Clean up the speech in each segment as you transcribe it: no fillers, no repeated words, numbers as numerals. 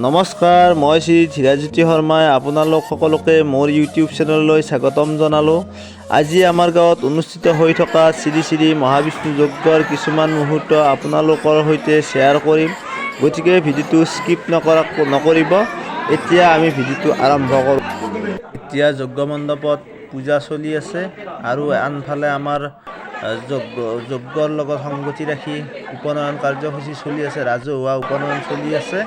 নমস্কাৰ, মই শ্ৰী ধীৰাজ্যোতি শৰ্মাই আপোনালোক সকলোকে মোৰ ইউটিউব চেনেললৈ স্বাগতম জনালোঁ। আজি আমাৰ গাঁৱত অনুষ্ঠিত হৈ থকা শ্ৰী শ্ৰী মহাবিষ্ণু যজ্ঞৰ কিছুমান মুহূৰ্ত আপোনালোকৰ সৈতে শ্বেয়াৰ কৰিম, গতিকে ভিডিঅ'টো স্কিপ নকৰিব। এতিয়া আমি ভিডিঅ'টো আৰম্ভ কৰোঁ। এতিয়া যজ্ঞ মণ্ডপত পূজা চলি আছে আৰু আনফালে আমাৰ যজ্ঞৰ লগত সংগতি ৰাখি উপনয়ন কাৰ্যসূচী চলি আছে, ৰাজহুৱা উপনয়ন চলি আছে।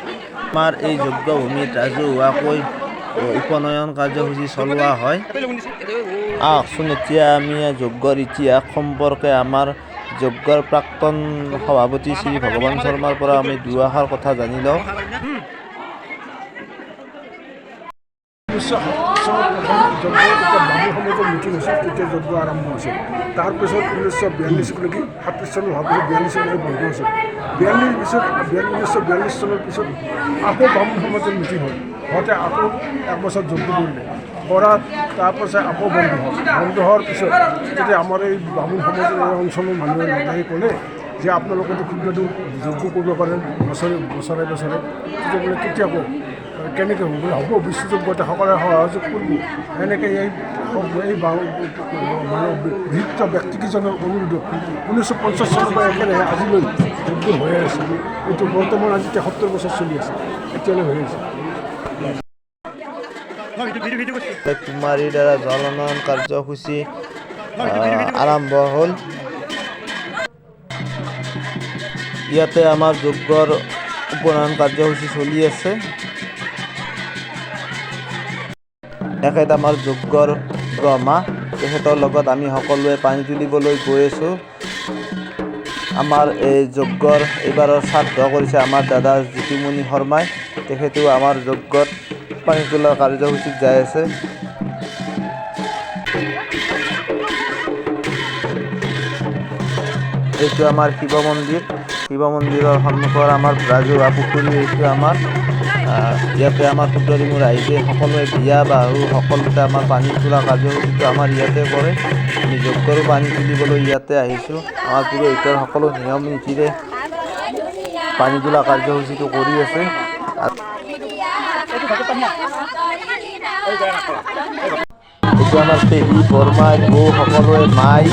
আমাৰ এই যজ্ঞভূমিত ৰাজহুৱাকৈ উপনয়ন কাৰ্যসূচী চলোৱা হয়। আহকচোন এতিয়া আমি যজ্ঞৰ ইতিহাস সম্পৰ্কে আমাৰ যজ্ঞৰ প্ৰাক্তন সভাপতি শ্ৰী ভগৱান শৰ্মাৰ পৰা আমি দুআষাৰ কথা জানি লওঁ। মিটিং হৈছিল, তেতিয়া যজ্ঞ আৰম্ভ হৈছিল। তাৰপিছত 1942 37 চনৰ হোৱাৰ পিছত 42 চনলৈকে বন্ধ হৈছিল। 1942 চনৰ পিছত আকৌ বামুণ সমাজৰ মিটিং হ'ল, হওঁতে আকৌ একবছৰ যজ্ঞ কৰিলে, কৰাত তাৰপাছত আকৌ বন্ধ হ'ল। বন্ধ হোৱাৰ পিছত তেতিয়া আমাৰ এই বামুণ সমাজৰ এই অঞ্চলৰ মানুহে লগাই ক'লে যে আপোনালোকেতো ক্ষুদ্ৰটো যজ্ঞ কৰিব পাৰে বছৰে তেতিয়া বোলে কেতিয়া কওঁ কেনেকৈ হ'ব বোলে হ'ব বিশ্বযজ্ঞ এটা সকলোৱে সহযোগ কৰিব। এনেকৈ এই মানে বিশিষ্ট ব্যক্তিকেইজনৰ অনুৰোধত 1950 চনৰ পৰা একেৰাহে আজিলৈ যজ্ঞ হৈ আছে। এইটো বৰ্তমান আজি 73 বছৰ চলি আছে, এতিয়ালৈ হৈ আছে। কুমাৰীৰ দ্বাৰা জল উন্নয়ন কাৰ্যসূচী আৰম্ভ হ'ল। ইয়াতে আমাৰ যজ্ঞৰ উপনয়ন কাৰ্যসূচী চলি আছে। তেখেত আমাৰ যজ্ঞৰ ব্ৰহ্মা, তেখেতৰ লগত আমি সকলোৱে পানী তুলিবলৈ গৈ আছোঁ। আমাৰ এই যজ্ঞৰ এইবাৰৰ শ্ৰাদ্ধ কৰিছে আমাৰ দাদা জ্যোতিমণি শৰ্মাই, তেখেতেও আমাৰ যজ্ঞত পানী তোলাৰ কাৰ্যসূচীত যাই আছে। এইটো আমাৰ শিৱ মন্দিৰ, শিৱ মন্দিৰৰ সন্মুখৰ আমাৰ ৰাজহুৱা পুখুৰী। এইটো আমাৰ ইয়াতে আমাৰ ক্ষুদ্ৰ মোৰ ৰাইজে সকলোৱে বিয়া বাহু সকলোতে আমাৰ পানী তোলা কাৰ্যসূচীটো আমাৰ ইয়াতে কৰে। আমি যজ্ঞৰো পানী তুলিবলৈ ইয়াতে আহিছোঁ। আমাৰ পুৰোহিতৰ সকলো নিয়ম নীতিৰে পানী তোলা কাৰ্যসূচীটো কৰি আছে। এইটো আমাৰ পেহী বৰমাই বৌ সকলোৱে মাই,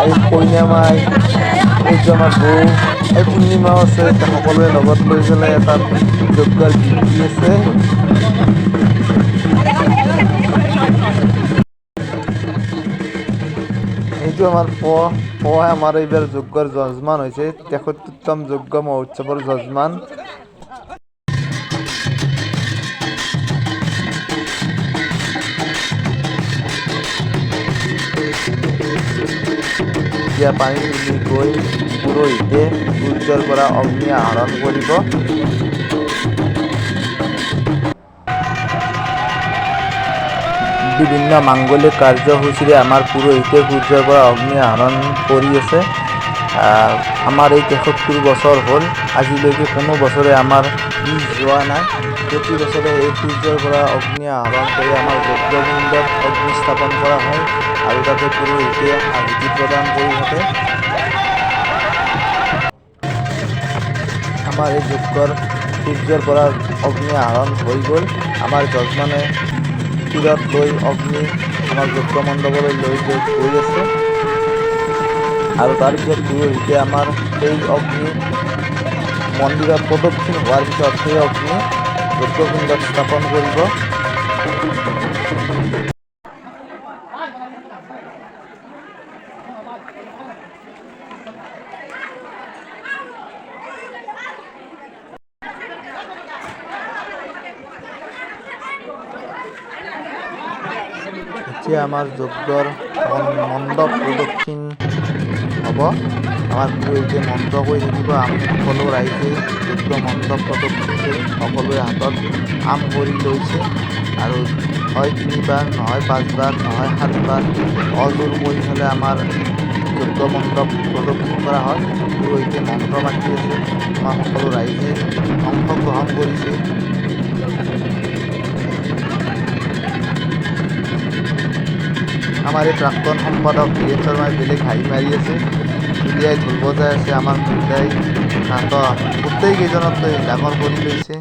এই কইনা মাই, এইটো আমাৰ বৌ, এই পূৰ্ণিমাও আছে, সকলোৱে লগত লৈ পেলাই এটা যজ্ঞৰ গীত দি আছে। এইটো আমাৰ আমাৰ এইবাৰ যজ্ঞৰ যজমান হৈছে, 73তম যজ্ঞ মহোৎসৱৰ যজমান। এতিয়া পানী তুলি গৈ পুৰোহিতে সূৰ্যৰ পৰা অগ্নি আহৰণ কৰিব। বিভিন্ন মাংগলিক কাৰ্যসূচীৰে আমাৰ পুৰোহিতে সূৰ্যৰ পৰা অগ্নি আহৰণ কৰি আছে। আমাৰ এই 73 বছৰ হ'ল, আজিলৈকে কোনো বছৰে আমাৰ মিছ যোৱা নাই। প্ৰতি বছৰে এই সূৰ্যৰ পৰা অগ্নি আহৰণ কৰি আমাৰ যজ্ঞকুণ্ডত অগ্নি স্থাপন কৰা হয় আৰু তাতে পুৰোহিতে আহুতি প্ৰদান কৰি থাকে। আমাৰ এই যজ্ঞৰ সূৰ্যৰ পৰা অগ্নি আহৰণ হৈ গ'ল। আমাৰ যজমানে তীৰত লৈ অগ্নি আমাৰ যজ্ঞ মণ্ডপলৈ লৈ গৈ আছে আৰু তাৰপিছত পুৰোহিতে আমাৰ সেই অগ্নি মন্দিৰত প্ৰদক্ষিণ হোৱাৰ পিছত সেই অগ্নি যজ্ঞকুণ্ডত স্থাপন কৰিব। এতিয়া আমাৰ যজ্ঞৰ মণ্ডপ প্ৰদক্ষিণ হ'ব। আমাৰ পুৰোহিতে মন্ত্ৰ কৰি থাকিব। আমি সকলো ৰাইজে যজ্ঞ মণ্ডপ প্ৰদক্ষিণ কৰি সকলোৱে হাতত আম কৰি লৈছে আৰু হয় 3বাৰ, নহয় 5বাৰ, নহয় 7বাৰ অজোৰ কৰি পেলাই আমাৰ যজ্ঞ মণ্ডপ প্ৰদক্ষিণ কৰা হয়। পুৰোহিতে মন্ত্ৰ মাতি আছে, আমাৰ সকলো ৰাইজে অংশগ্ৰহণ কৰিছে। আমাৰ এই প্ৰাক্তন সম্পাদক বীৰেন শৰ্মাই বেলেগ হাঁহি মাৰি আছে, উলিয়াই ঢোল বজাই আছে। আমাৰ মহিলাই গোটেইকেইজনক ডাঙৰ কৰি লৈছে।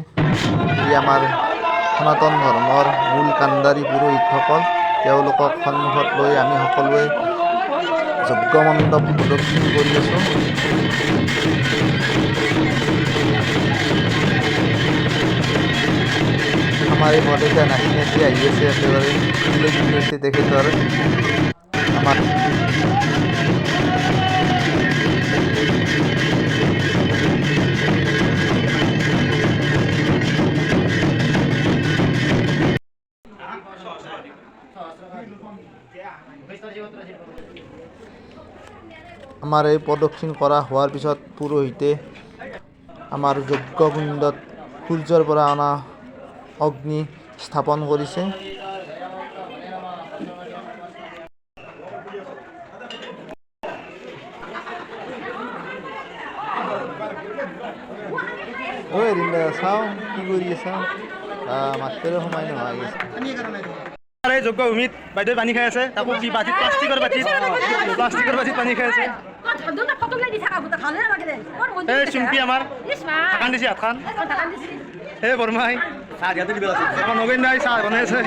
ই আমাৰ সনাতন ধৰ্মৰ মূল কাণ্ডাৰী পুৰোহিতসকল, তেওঁলোকক সন্মুখত লৈ আমি সকলোৱে যজ্ঞ মণ্ডপ প্ৰদক্ষিণ কৰি আছোঁ। আমাৰ এই বৰদেউতা নাচি নাচি আহি আছে, একেবাৰে উল্লেখ হৈছে তেখেতৰ। আমাৰ আমাৰ এই প্ৰদক্ষিণ কৰা হোৱাৰ পিছত পুৰোহিতে আমাৰ যজ্ঞকুণ্ডত সূৰ্যৰ পৰা অনা অগ্নি স্থাপন কৰিছে। ঐ ৰিন্দা চাওঁ কি কৰি আছা? মাতৰে সোমাই নোহোৱা হৈ গৈছে। এই যজ্ঞভূমিত বাইদেউ পানী খাই আছে, তাকো কি বাতিত প্লাষ্টিকৰ বাতিত পানী খাই আছে। এই চুম্পি আমাৰ ঢাকান দিছে হাতখন। এই বৰমাই আমাৰ নগেন দাই চাহ বনাই আছে।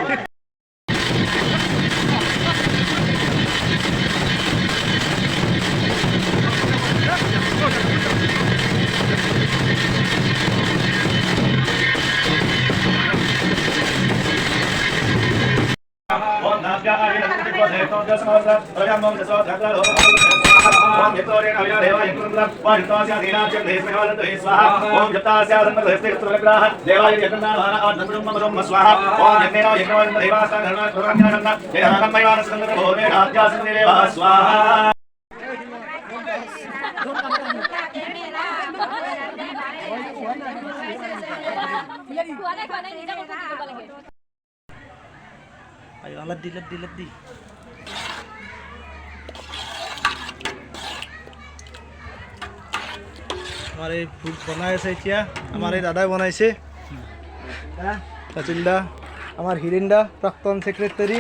লদ্দি আমাৰ এই ভোগ বনাই আছে এতিয়া, আমাৰ এই দাদাই বনাইছে, ৰাতুল দা, আমাৰ হিৰেন দা প্ৰাক্তন ছেক্ৰেটাৰী।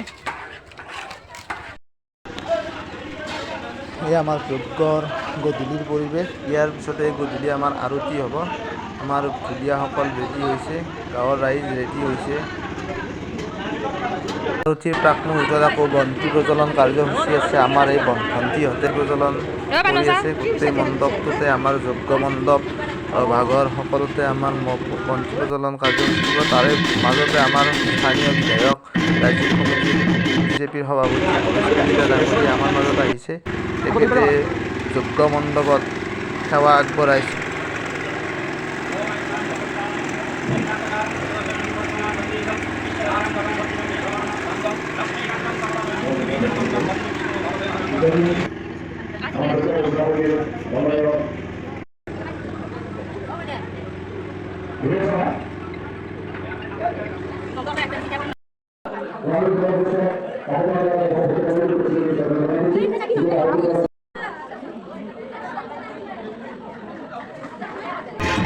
এই আমাৰ যজ্ঞৰ গধূলিৰ পৰিৱেশ। ইয়াৰ পিছতে গধূলি আমাৰ আৰতি হ'ব। আমাৰ ভুলীয়াসকল ৰেডি হৈছে, গাঁৱৰ ৰাইজ ৰেডি হৈছে। আৰতিৰ প্ৰাক মুহূৰ্তত আকৌ বন্তি প্ৰজ্বলন কাৰ্যসূচী আছে। আমাৰ এই বন্তিহঁতে প্ৰজ্বলন কৰি আছে। গোটেই মণ্ডপটোতে আমাৰ যজ্ঞ মণ্ডপ ভাগৰ সকলোতে আমাৰ বন্তি প্ৰজ্বলন কাৰ্যসূচী হ'ব। তাৰে মাজতে আমাৰ স্থানীয় বিধায়ক, ৰাজ্যিক কমিটিৰ বিজেপিৰ সভাপতি কলিতা ডাঙৰী আমাৰ মাজত আহিছে। তেখেতে যজ্ঞ মণ্ডপত সেৱা আগবঢ়াইছে।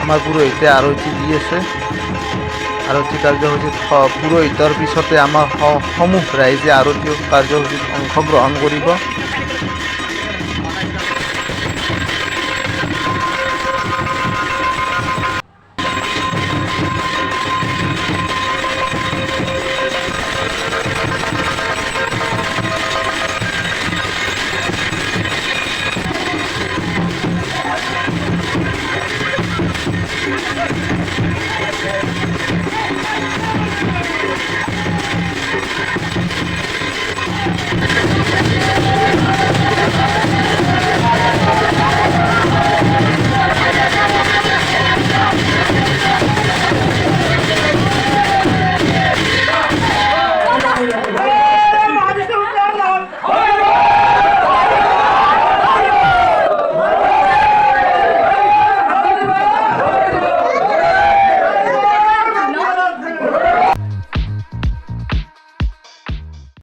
আমাৰ পুৰোহিতে আৰতি দি আছে। আৰতি কাৰ্যসূচীত পুৰোহিতৰ পিছতে আমাৰ সমূহ ৰাইজে আৰতি কাৰ্যসূচীত অংশগ্ৰহণ কৰিব।